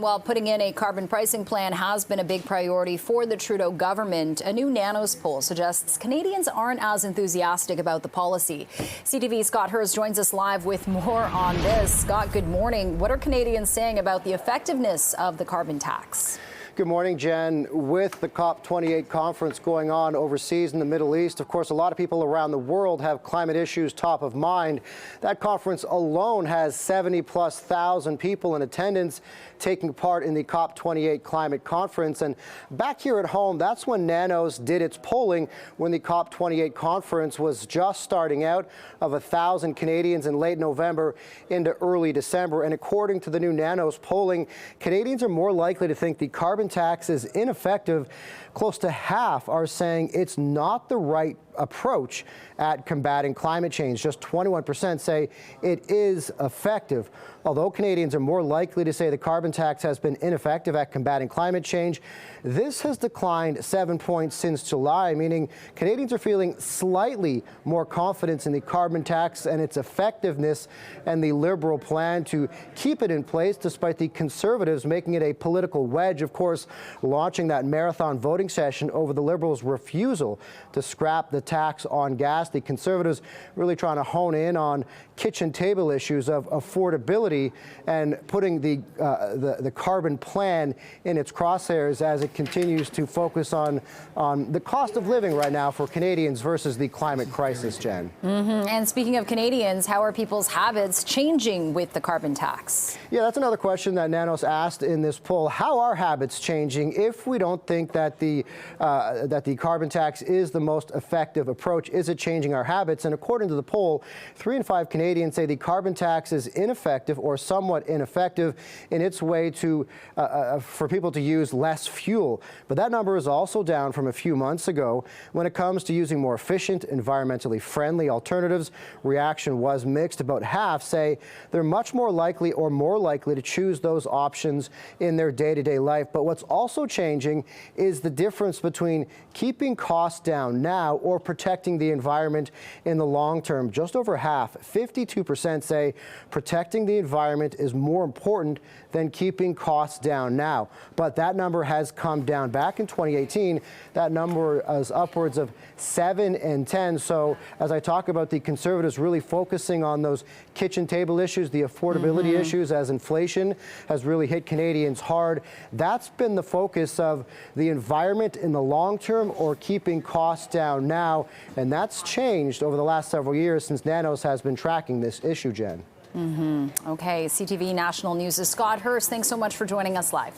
While putting in a carbon pricing plan has been a big priority for the Trudeau government, a new Nanos poll suggests Canadians aren't as enthusiastic about the policy. CTV's Scott Hurst joins us live with more on this. Scott, good morning. What are Canadians saying about the effectiveness of the carbon tax? Good morning, Jen. With the COP28 conference going on overseas in the Middle East, of course, a lot of people around the world have climate issues top of mind. That conference alone has 70,000+ people in attendance taking part in the COP28 climate conference. And back here at home, that's when Nanos did its polling when the COP28 conference was just starting out, of 1,000 Canadians in late November into early December. And according to the new Nanos polling, Canadians are more likely to think the carbon tax is ineffective. Close to half are saying it's not the right approach at combating climate change. Just 21% say it is effective. Although Canadians are more likely to say the carbon tax has been ineffective at combating climate change, this has declined 7 points since July, meaning Canadians are feeling slightly more confidence in the carbon tax and its effectiveness, and the Liberal plan to keep it in place despite the Conservatives making it a political wedge, of course, launching that marathon voting session over the Liberals' refusal to scrap the tax on gas. The Conservatives really trying to hone in on kitchen table issues of affordability and putting the carbon plan in its crosshairs as it continues to focus on the cost of living right now for Canadians versus the climate crisis, Jen. And speaking of Canadians, how are people's habits changing with the carbon tax? Yeah, that's another question that Nanos asked in this poll. How are habits changing if we don't think that the carbon tax is the most effective approach? Is it changing our habits? And according to the poll, 3 in 5 Canadians say the carbon tax is ineffective or somewhat ineffective in its way to for people to use less fuel. But that number is also down from a few months ago. When it comes to using more efficient, environmentally friendly alternatives, reaction was mixed. About half say they're much more likely to choose those options in their day-to-day life. But what's also changing is the difference between keeping costs down now or protecting the environment in the long term. Just over half, 52%, say protecting the environment is more important than keeping costs down now. But that number has come down. Back in 2018, that number is upwards of 7 in 10. So as I talk about the Conservatives really focusing on those kitchen table issues, the affordability issues, as inflation has really hit Canadians hard, that's been the focus of the environment in the long term or keeping costs down now. And that's changed over the last several years since Nanos has been tracking this issue, Jen. Okay, CTV National News' Scott Hurst, thanks so much for joining us live.